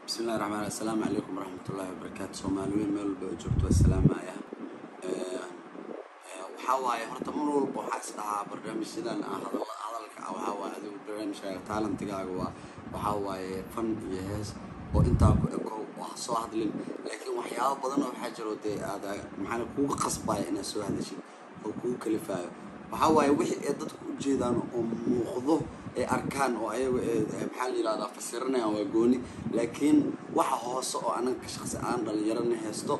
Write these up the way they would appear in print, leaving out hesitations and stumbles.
بسم الله الرحمن الرحيم. السلام عليكم ورحمة الله وبركاته. Soomaaliyeed meel walba joogto salaamaya waxa waaye horta mar walba waxa isdhaha barnaamijyadan hadalka waxa waaye adigu barnaamijka talentigaaga waxa waaye fan iyo hees oo inta ku eko wax soo hadlin laakiin waxyaabo badan oo waxa jiro aad maxaa kugu qasbay inaad soo hadashid oo kugu kalifaayo waxa waaye wixii ay dadku u jeedaan oo muuqdo arkaan oo ayagu maxaa la yiraahdaa fasiranayaan waa gooni laakiin waxa hoose oo anaga shakhsi aan dhalinyarana heesto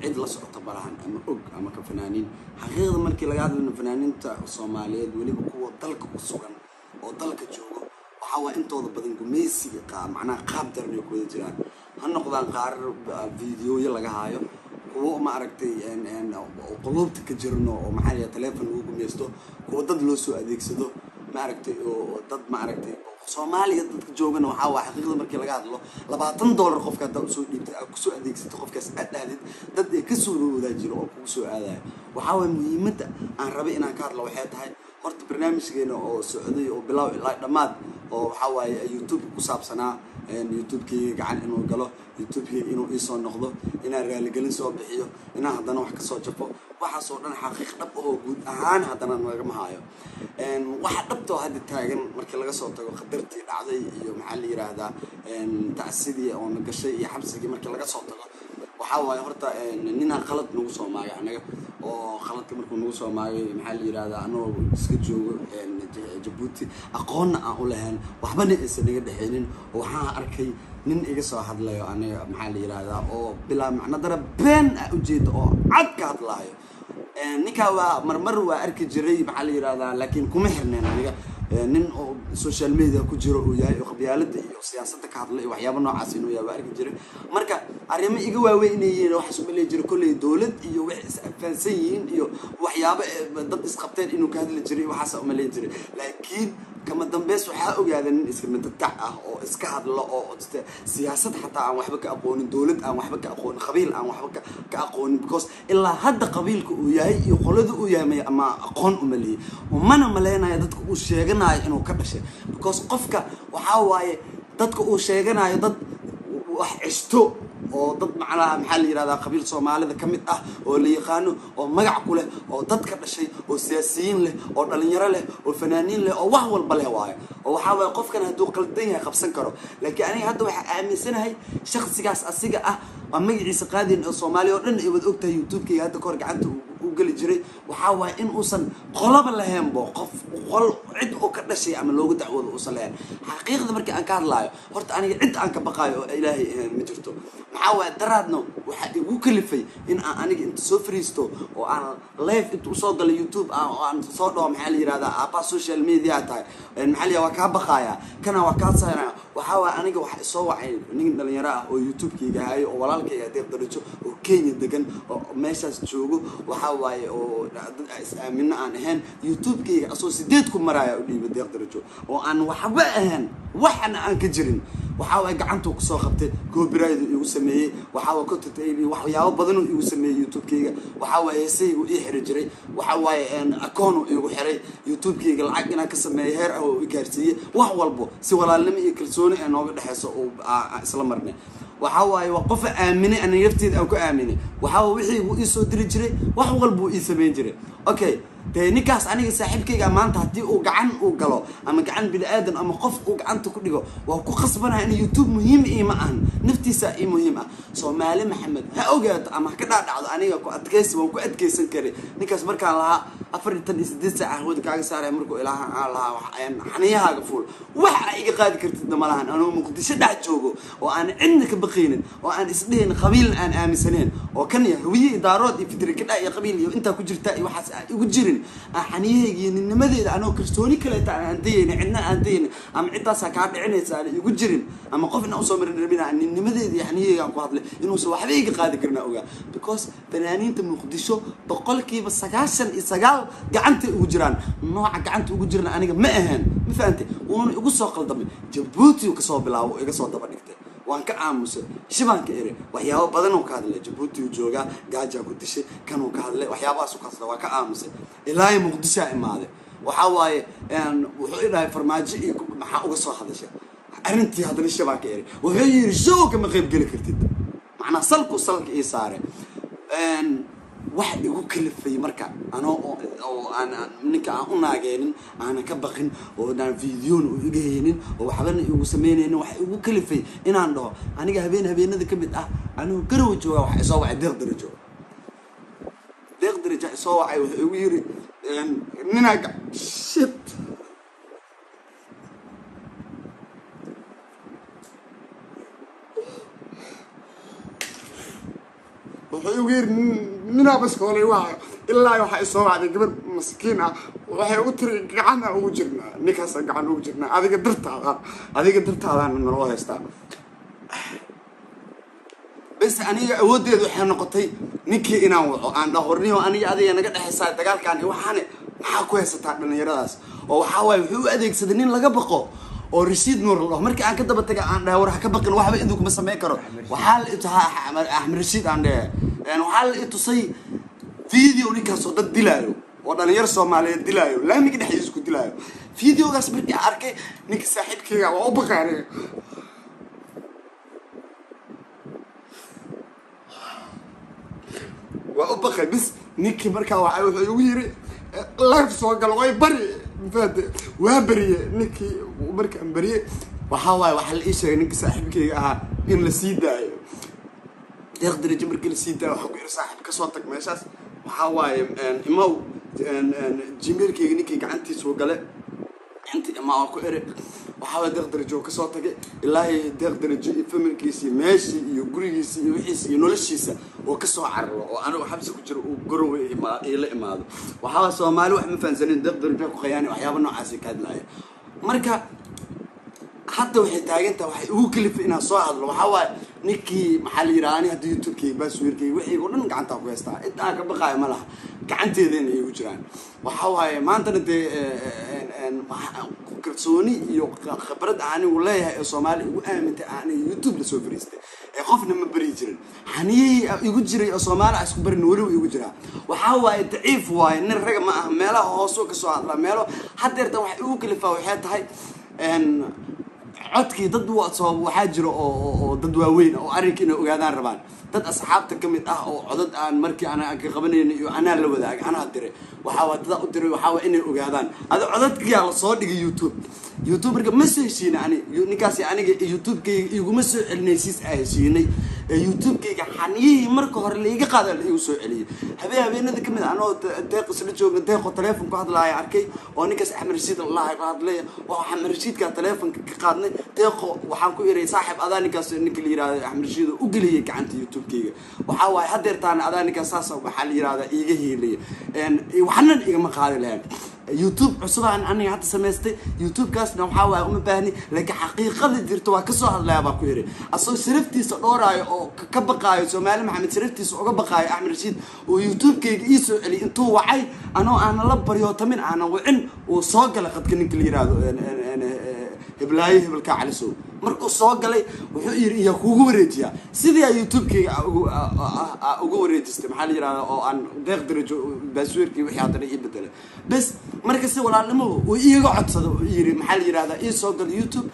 cid la socota barahan ama og ama ka fanaaniin xaqiiqda markii laga hadlayo fanaaniinta Soomaaliyeed waliba kuwa dalka ku sugan oo dalka joogo waxa waa intooda badan gumeysiga macnaha qaab darni ku wada jiraan ha noqdaan qaar fiidiyoyo laga haayo kuwa ma aragtay qulubta ka jirno oo maxaa la telefoon ugu gumeysto kuwa dad loo soo adeegsado ma aragtay oo dad ma aragtay Soomaaliya dadka joogana waxa waa xaqiiqda markii laga hadlo $20 qofka dad soo dhiibtay ku soo adeegsato qofkaas aadadid dad ay ka soo wada jiro oo ku soo aadayo waxa waa muhiimada aan rabay inaan ka hadlo waxay tahay horta barnaamijkeena oo socday oo bilow ilaa dhamaad oo waxa waaye YouTube ku saabsanaa YouTube-kii gacan inuu galo YouTube-kii inuu isoo noqdo inaan raali gelin soo bixiyo inaan hadana wax ka soo jafo waxa soo dhan xaqiiq dhab oo guud ahaan hadana naga maayo waxa dhabto hadda taagan markii laga soo tago qadartii dhacday iyo maxaa la yiraahdaa tacsidii oo nagashay iyo xabsigii markii laga soo tago waxa waaye horta nina qalad nagu soo maagay anaga oo qaladka markuu nagu soo maagay maxaa la yiraahdaa anoo iska joogo Djibouti aqoonna aan u lahayn waxbana aysan naga dhaxaynin waxaan arkay nin iga soo hadlayo aniga maxaa la yiraahdaa oo bilaa macna dara been u jeedo oo cad ka hadlayo ninka waa marmar waa arki jiray maxaa la yiraahdaa laakiin kuma xirneen aniga nin oo social media ku jiro oo yahay qabyaalada iyo siyaasadda ka hadlay waxyaabo noocaas inuu yahay arki jiray marka arrimo iga waaweynayeen waxa soo meelay jiro kulay dawlad iyo wax isfahansan yihiin iyo waxyaabo dad isqabteen inuu ka hadli jiray waxa soo meelay jiray laakiin kama dambeys waxa ogaadeen in iska mid tac ah oo iska hadlo oo siyaasad xataa aan waxba ka aqoonin dawlad aan waxba ka aqoonin qabiil aan waxba ka aqoonin because ilaa hadda qabiilku uu yahay iyo qoladu uu yahay ama aqoon u maleeyay umana maleynaya dadku uu sheeganayo inuu ka dhashay because qofka waxa waaye dadku uu sheeganayo dad wax cishto oo dad macnaha maxaa la yiraahdaa qabiil Soomaalida kamid ah oo la yaqaano oo magac ku leh oo dad ka dhashay oo siyaasiyiin leh oo dhalinyaro leh oo fanaaniin leh oo wax walba leh waaye oo waxa way qofkan haduu qaldan yahay qabsan karo laakiin aniga hadda waxa aaminsanahay shakhsigaas asiga ah waa magaciisa qaadin oo Soomaaliya oo dhan ay wada ogtahay YouTube-ka hadda kor gacanta u gali jiray waxa way in uusan qolaba lahayn boo qof qol cid oo ka dhashay ama loogu dacwado u saleen xaqiiqda markii aan ka hadlaayo horta aniga cid aan ka baqaayo ilaahay ma jirto maxaa waa daraadno waxa igu kalifay in aan aniga inta soo fariisto oo aan live inta u soo galay YouTube aan soo dhaw maxaa la yiraahdaa apa social media tahay maxaa la waa ka baqaaya kana waa ka saaraya waxa waa aniga waxa soo wacay nin dhalinyaro ah oo YouTube-kiga hayo oo walaalkayga deeq darajo oo Kenya degan oo meeshaas joogo waxa waaye oo dad aaminna aan ahayn YouTube-kiga asoo 8 ku maraya u dhiibay deeq darajo oo aan waxba ahayn waxna aan ka jirin waxa way gacanta ku soo qabtay copyright igu sameeyay waxa waa ku tatayay waxyaabo badan oo igu sameeyay YouTube-kiga waxa way heesaygu ii xiri jiray waxa way account igu xiray YouTube-kiga lacag inaan ka sameeyay heer oo i gaarsiiyay wax walbo si walaalnimo iyo kalsooni ay nooga dhaxayso oo isla marnay waxa way qof aaminay aan nafteeda aan ku aaminay waxa wixii uu ii soo diri jiray wax walbo ii sameeyay jiray okay ninkaas aniga saaxiibkayga maanta hadii uu gacan u galo ama gacan bini aadan ama qof uu gacanta ku dhigo waa ku qasbanahay in YouTube muhiim ma ahan naftiisa ay muhiim ah Soomaali Maxamed ha ogaato ama ka dhaadhacdo aniga ku adkaysi waan ku adkaysan karay ninkaas markaan lahaa 48 saac wada kaaga saaray markuu ilaaha aan lahaa wax aan xaniyahaaga fuul waxa iga qaadi kartid malahan anoo Muqdisho dhax joogo oo aan cidna ka baqaynin oo aan isdheyn qabiil aan aaminsaneen oo kan yahay idaarood iyo fikri ka dhaay qabiil iyo inta ku jirta iyo waxaas ugu jirin xaniyahayga nimadeeda anoo kalsooni kale aan deeyay cidna aan deeyay ama cidaas ka dhicinaysa ugu jirin ama qofna u soo marin rabina nimadeeda xaniyahayga ku hadlay inuu soo waxba iga qaadi karna oga because fanaaniinta Muqdisho boqolkiiba 99 gacanta ugu jiraan nooca gacanta ugu jirna aniga ma ahaan ma fahanti oo ugu soo qaldamay Djibouti ka soo bilaabo iga soo daba dhigtay waan ka aamusay shibanka ere waxyaabo badan oo ka hadlay Djibouti jooga gaaja ku dishay kanoo ka hadlay waxyaabahaas ka hadlay waan ka aamusay ilaa Muqdisho imaaday waxa waaye wuxuu ilaahay farmaajo iyo maxaa uga soo hadashay arrintii haddana shabaa ka eri wuxuu yiri show kama qayb geli kartid macnaa salka ii saare wax igu kalifay marka anoo oo aan ninka aan u naageenin aan ka baqin oo aan video u igaynin oo waxbana igu sameeyeen wax igu kalifay inaan dhaho aniga habeenada kamid ah anuu garow jooga wax soo wacay deeq darajo soo wacay wuxuu igu yiri ninaga shit wuxuu igu yiri nina bas koolay waa ilaa waxa soo wacday gabar maskiin ah waxay u tiri gacan ugu jirnaa ninkaas gacan ugu jirnaa adiga dartaada naloo haystaa bas aniga awoodeedu waxay noqotay ninkii inaan waco aan dhahorniyo aniga adiga naga dhaxaysaa dagaalkan waxaan maxaa ku haysataa dhalinyaradaas oo waxa waay wuxuu u adeegsaday nin laga baqo oo rasiid nuur loo markii aan ka daba tagay aan dhahay war ka baqin waxba idinku ma sameey karo waxa la itaha Ahmed Rashid aan dhahay waxa la itusay video ninkaas oo dad dilaayo oo dhalinyar Soomaaliyeed dilaayo laamiga dhaxdiisa ku dilaayo videogaas markii arkay ninka saaxiibkayga waa u baqaanay waa u baqay bis ninkii markaa waxa wuxuu igu yiri live soo gal way bari waa bariye ninkii markaan bariye waxa waay waxa la ii sheegay ninka saaxiibkayga ahaa in la sii daayo deeq darajo markii la sii daayo waxa ku yiri saaxiib ka soo tag meeshaas waxa waay imaw jimeelkayga ninkii gacantiisa u gale inta imaa ku ere waxa waay deeq darajo ka soo tagay ilaahay deeq darajo iyo familkiisa meeshii iyo gurigiisa iyo wixiisa iyo noloshiisa oo ka soo carro oo anigu xabsi ku jiro oo garow ila imaado waxa Soomaali wax ma fahansanin deeq darajo ku qayaani waxyaabo noocaas ka hadlaaya marka hadda waxay taagantaa waxay ugu kalifay inaan soo hadlo waxa waay ninkii maxaa la yiraahdaa hadda YouTube-kayga baasweerkay wixii oo dhan gacanta ku haystaa inta ka baqaay ma laha gacanteedana ay ugu jiraan waxa waay maanta kalsooni iyo khibrad aan u leeyahay ee Soomaali ugu aamintay aan YouTube la soo fariistay ee qofna ma bari jirin xaniyay igu jiray oo Soomaali isku barin wali igu jira waxa waay daciif waay nin rag ma ah meelaha hoos ka soo hadla meelo hadeerta wax ugu kalifaa waxay tahay codkii dad waxaa jiro oo dad waaweyn oo arrinka inay ogaadaan rabaan dad asxaabta kamid ah oo codad aan markii aan ka qabanayno iyo ana la wadaag ana diray waxa waa dad u diray waxa waa inay ogaadaan ada codadkii la soo dhigay YouTube marka message ani ninkaas aniga YouTube-kayga iguma soo celinaysiis ahaysiinay YouTube-kayga xaniyay marka hore la iga qaaday la igu soo celiyay habeenada kamid ah oo deeq isla joogna deeq telefoon ku hadlaaya arkay oo ninkaas Ahmed Rashid Allah ka hadlay oo Ahmed Rashid ka telefoonka ka qaadnay deeqo waxaan ku iray saaxiib adaaninkaas ninka la yiraahdo Ahmed Rashid u galiyay gacanta YouTube-kayga waxa waay hadeertaan adaaninkaas saas waxa la yiraahdo iiga heelay waxaan iga ma qaadi lahayn YouTube cusub aan aniga hadda sameystay YouTube-kaasna waxa waay uma baahni laakiin xaqiiqada jirto waa ka soo hadlayaa baa ku iray asoo siraftiisa dhooraayo oo ka baqaayo Soomaali Maxamed siraftiisa uga baqaayo Ahmed Rashid oo YouTube-kayga ii soo celi intuu wacay anoo aan la baryo tamin aan wicin oo soo galay qadka ninka la yiraahdo heblaay hebelka caliso markuu soo galay wuxuu yiri iyo kuugu wareejiya sidii YouTube-kayga ugu wareejistay maxaa la yiraahdaa oo aan deeq darajo baasweerkii wixii hadda ii bedelay bas marka si walaalnimo oo iiga codsado yiri maxaa la yiraahdaa ii soo gal YouTube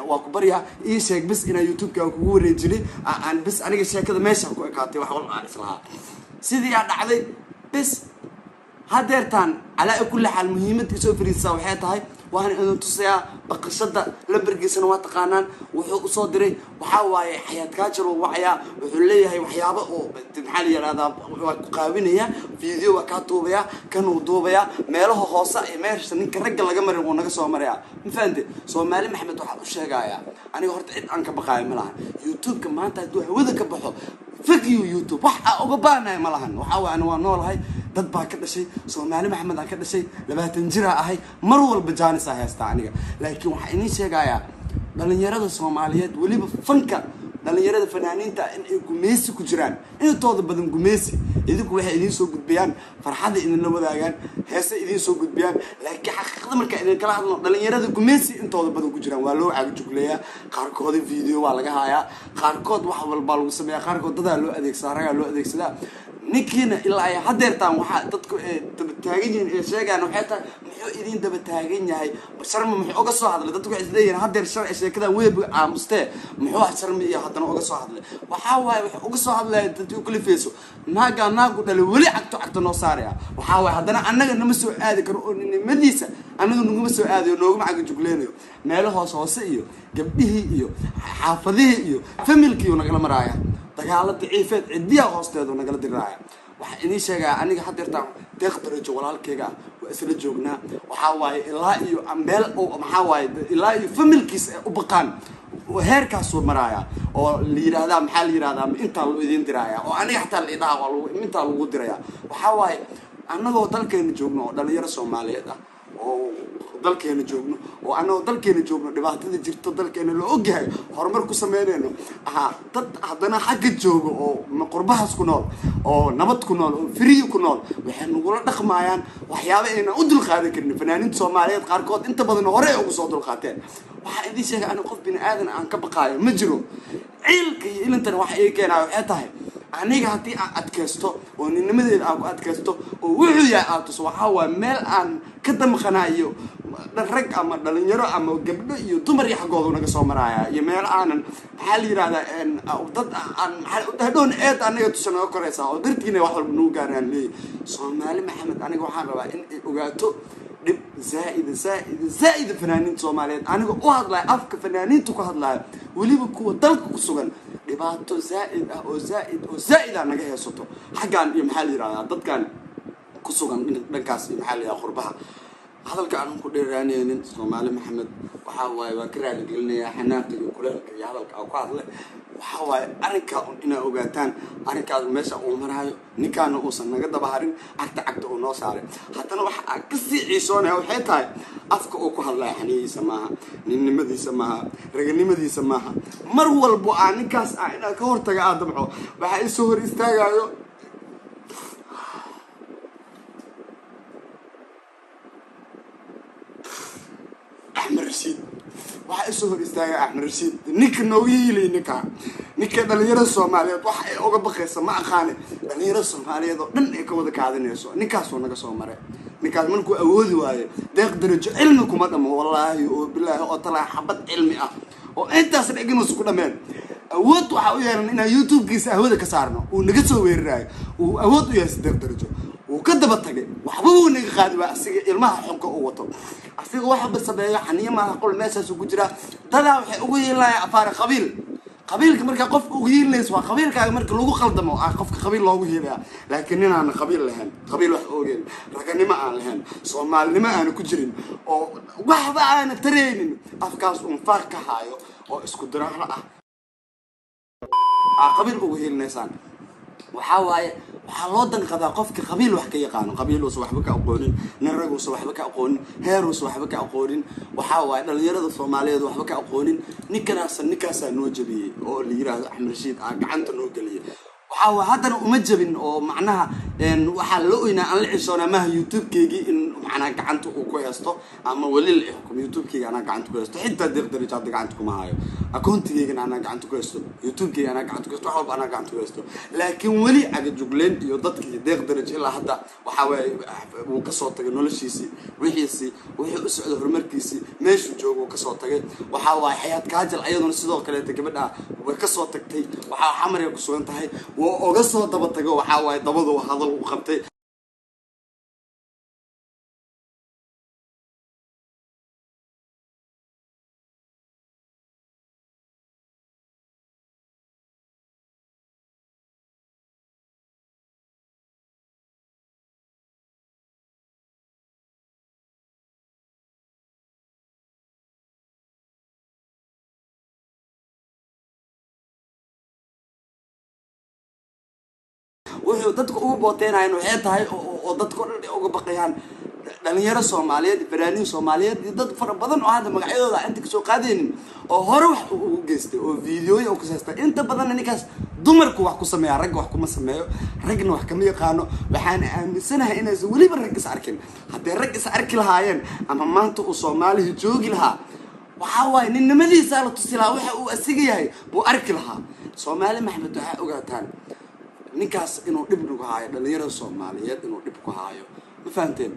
waa ku bariya ii sheeg bas inaa YouTube-ka kuugu wareejilay aan bas aniga sheekada meesha ku ekaatay wax walba aan islaha sidii aan dhacday bas hadeertaan ala kulli xal muhiimada soo fariisaa waxay tahay waxaan inuu tusayaa baqashada lambarkiisana waa taqaanaan wuxuu soo diray waxa waaye xayaat ka jiro wacaya wuxuu leeyahay waxyaabo oo maxaa la yiraahdaa waa ku qaabinaya video waa ka duubaya kan uu duubaya meelaha hoose ee meesha ninka ragga laga marin oo naga soo maraya ma fahanti Soomaali Maxamed waxa uu sheegaya aniga horta cid aan ka baqaay ma laha YouTube-ka maanta haduu hawada ka baxo فكيو يوتيوب واحد أقبلنا ملهن وحاول أنا ونولهاي ضد باكر شيء Soomaali Maxamed عن كذا شيء لبعض تنجرها هاي مرور بجانس هاي استعنية لكن وحيني شيء جاية بلن يرد Soomaaliyeed ولي بفنكر dhalinyarada fanaaniinta in ay gumeysi ku jiraan intooda badan gumeysi idinku waxay idin soo gudbiyaan farxada idin la wadaagaan heesa idin soo gudbiyaan laakiin xaqiiqada marka idin kala hadlo dhalinyarada gumeysi intooda badan ku jiraan waa loo cagjugleeyaa qaarkood video waa laga hayaa qaarkood wax walba lagu sameeyaa qaarkood dad loo adeegsadaa raga loo adeegsadaa ninkiina ilaa ay hadeertaan waxa dadku daba taagan yihiin ee sheegaan waxay tahay muxuu idin daba taagan yahay sharma muxuu uga soo hadlay dadku waxay isleeyihiin hadeer sharci sheekada weeb aamustee muxuu sharma iyo haddana uga soo hadlay waxa waaye wax uga soo hadlay dadku kula feeso naagu dhalay wali cagto noo saaraya waxa waaye haddana annaga nama soo aadi karo oo nimadiisa annaga naguma soo aadayo nooguma caga jugleenayo meelo hoose iyo gabdhihii iyo xaafadihii iyo familkii nagala maraaya dagaalada ciifeed cidiya hoosteedu nagala diraaya waxa inii sheegaa aniga hadeertaan deeq darajo walaalkayga waa isla joognaa waxa waaye ilaa iyo meel oo maxaa waaye ilaa iyo familkiis u baqaan heerkaas soo maraaya oo la yiraahdaa maxaa la yiraahdaa inta loo idin diraaya oo aniga xataa la idhaa waa lagu inta lagu diraya waxa waaye annagoo dalkeena joogno oo dhalinyaro Soomaaliyeed ah oo dalkeena joogno oo anoo dalkeena joogno dhibaatada jirto dalkeena loo ogyahay horumar ku sameeyno dad haddana xagga joogo oo qurbahaas ku nool oo nabad ku nool oo free ku nool waxay nagula dhaqmayaan waxyaabo ayna u dulqaadan karin fanaaniinta Soomaaliyeed qaarkood inta badan hore ugu soo dulqaateen waxa idin sheegay aan qof bini aadan aan ka baqaayo ma jiro ciilka iyo ilintan waxa ay keenayo waxay tahay aniga haddii aan adkaysto oo ninnimadeeda aan ku adkaysto oo wuxuu yahay aatus waxa waa meel aan ka damqanayo rag ama dhalinyaro ama gabdho iyo dumar iyo xaqooda naga soo maraya iyo meel aanan maxaa la yiraahdaa dad aan hadhoon eed aniga tusano koraysa oo dartiina wax walba noo gaaraan leey Soomaali Maxamed aniga waxaan rabaa in ay ogaato dib زائد فنانين Soomaaliyeed aniga u hadlay afka fanaaniintu ku hadlay waliba kuwa dalka ku sugan dhibaato زائد naga heesato xagaan iyo maxaa la yiraahdaa dadkan ku sugan dhankaas maxaa la yiraahdaa qurbaha hadalka aan ku dheeraanaynin Soomaali Maxamed waxa waaye waa ka raali gelinaya xanaaqi iyo kuleelka iyo hadalka aan ku hadlay waxa waaye arinka ina ogaataan arinkaas meesha uu marayo ninkaan uusan naga dabaharin cagta uu noo saaray haddana waxa ka sii ciisoonaya waxay tahay afka uu ku hadlay xaniisa maaha ninnimadiisa maaha raganimadiisa maaha mar walbo aan ninkaas ina ka hortaga aad dabco waxa ay soo hor istaagayo أحمد رشيد waxa soo hor istaagay Ahmed Rashid ninka noogiilay ninka dhalinyarada Soomaaliyeed waxa ay uga baqaysa ma aqaan dhalinyarada Soomaaliyeed oo dhan ay ka wada kaadanayso ninkaas oo naga soo maray ninkaas markuu awoodi waayo deeq darajo cilmi kuma dhamo wallahi oo billahi oo talaa xabad cilmi ah oo intaas dhigin isku dhameen awood waxa uu yeelan in YouTube-kiisa ahwada ka saarno oo naga soo weerarayo oo awood u yeesay deeq darajo وكذب التجي وحبوه نقاد بأسيج الماء حقه قوته أسيج واحد بالسبعية حنية ما أقول ماشى سوكجرا تلا وجي لا أفار قبيل كمرك قف وجي ليس وقبيل كمرك لوجو خلدمه قف قبيل لوجو هي لكننا أنا قبيل لهن قبيل وحقوقين لكن ما أنا لهن صومال ما أنا كجرين أو واحد أنا ترين أفكار أنفاق كهايو أو إسكودرا قبيل وجي الناس وحاوي وحلو دن قذا قفك قبيل وحكي قانون قبيل وصوحبك أقولين نرجو صوحبك أقولين هيرو صوحبك أقولين وحاوي إن اللي يرد الصومالية وحبك أقولين نكاسا نوجبي أو اللي يراد أحمد رشيد عنت نوجلي وحاوي هذا مجبين أو معناها إن وحلوينا عن العشرة ما يوتيوب كيجي إن معناها عنت وكويستو أما ولي الحكم يوتيوب كيجي أنا عنت كويستو حتى تقدر يجادك عنتكم هاي أكونت كيجي أنا عنت كويستو يوتيوب كيجي أنا عنت كويستو حب أنا عنت كويستو لكن ولي عقد جوجلين يضطك يقدر يجي إلا حتى وحاوي وكسوت تكنولوجيسي وحي أسعد هرمركيسي ماشي جوج وكسوت وحاوي حياة كاجل أيضا الصدق كله تكبرها وكسوت تكتي وحاوي حمر يكسوت هاي وقصة ضبطك وحاوي ضبطه وحضر وخبطي wuxuu dadku ugu booteynayaan waxay tahay oo dadku uga baqayaan dhalinyaro Soomaaliyeed fanaaniin Soomaaliyeed dad fara badan oo hadda magacyadooda inta ka soo qaadeen oo hore wax ugu geystay oo fiidiyoyo oo ka saastay inta badan ninkaas dumarku wax ku sameeyaa rag wax kuma sameeyo ragna wax kama yaqaano waxaan aaminsanahay inaysan waliba rag is arkin haddii rag is arki lahaayeen ama maanta uu Soomaaliya joogi lahaa waxa waay ninnimadiisa la tusi lahaa waxa uu asiga yahay buu arki lahaa Soomaali Maxamed waxa ogaataan ninkaas inuu dhib ugu haayo dhalinyarada Soomaaliyeed inuu dhib ku haayo ma fahanteen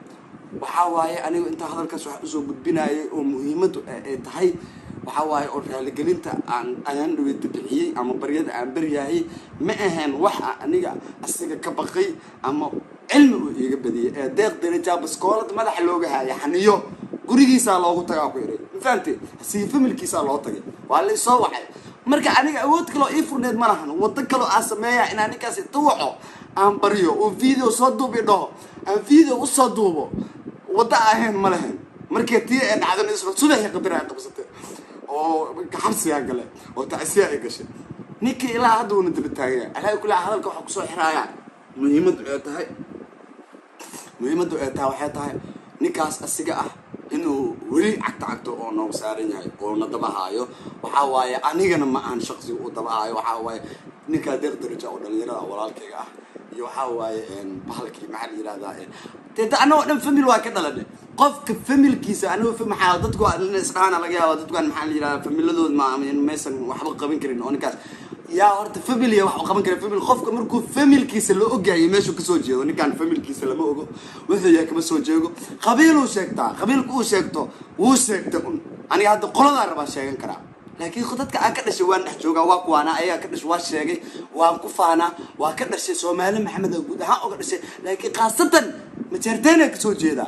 waxa waaye anigu inta hadalkaas wax u soo gudbinaayay oo muhiimadu ay tahay waxa waaye oo raaligelinta aan dhaweydo bixiyay ama baryada aan baryahay ma ahan wax aniga asiga ka baqay ama cilmi uu iga badiyay ee deeq daraja baskoolad madax looga haaya xaniyo gurigiisa loogu tagaa ku yiri ma fahanteen si familkiisa loo tagay waa la soo waxay marka aniga awood kale oo ii furneed ma lahan wada kale oo sameeya in ninkaas tawaco aan bariyo oo video soo duubi dhaho aan video u soo duubo wada ahayn ma lahayn markii tii ay dhacday isla subaxii qadara qabsatay oo xabsiga gale oo tacsiya ay gashay ninkii ilaa hadda uu dib taagay alaa kula hadalka waxa ku soo xiraaya muhiimadu ay tahay waxay tahay ninkaas asiga ah inuu wali cagta oo noo saaran yahay oo nadabahayo waxa waaye anigana ma aan shakhsi u dabahayo waxa waaye ninka deeq daraja oo dhalinyarada walaalkayga ah iyo waxa waaye bahalkii maxaa la yiraahdaa teeda anoo dhan family waa ka dhalanay qofka familkiisa anoo maxaa dadku isdhaana laga yaabo dadkan maxaa la yiraahdaa familiadood ma meesan waxba qaban karin oo ninkaas yaa horta family wax qaban kara family qofka markuu familkiisa loo ogaayay meesha ka soo jeedo ninkan familkiisa lama ogo wuxuu yahay kama soo jeego qabiil uu sheegtaa qabiilku uu sheegto wuu sheegta aniga hadda qolada raba sheegan karaa laakiin khadadka aan ka dhashay waan dhex joogaa waa kuwaana ayaa ka dhashay waa sheegay waan ku faana waa ka dhashay Soomaali Maxamed guud ahaan oo ka dhashay laakiin qaasatan ma jeerteena ka soo jeeda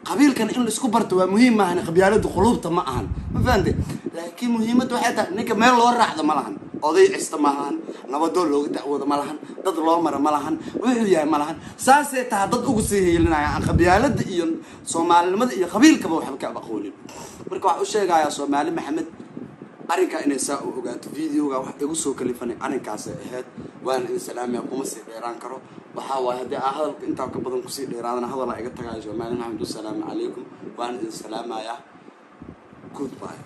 qabiilkan in la isku barto waa muhiim ma ahan qabyaalada qulubta ma ahan ma fahanteen laakiin muhiimadu waxay tahay ninka meel loo raacdo ma lahan oday cista ma lahan nabadoo looga dacwoodo ma lahan dad loo mara ma lahan wuxuu yahay ma lahan saasay tahay dad ugu sii heelinaya aan qabyaalada iyo Soomaalinimada iyo qabiilkaba waxba ka aqoonin marka waxa uu sheegayaa Soomaali Maxamed arrinka inay saa u ogaato videoga wax igu soo kalifanay arrinkaas ahayd waan in salaamiya kuma sii dheeraan karo waxa waaye hadii hadalka inta ka badan ku sii dheeraadana hadal iga tagaayo Soomaali Maxamed salaamu calaykum waan in salaamaya goodbye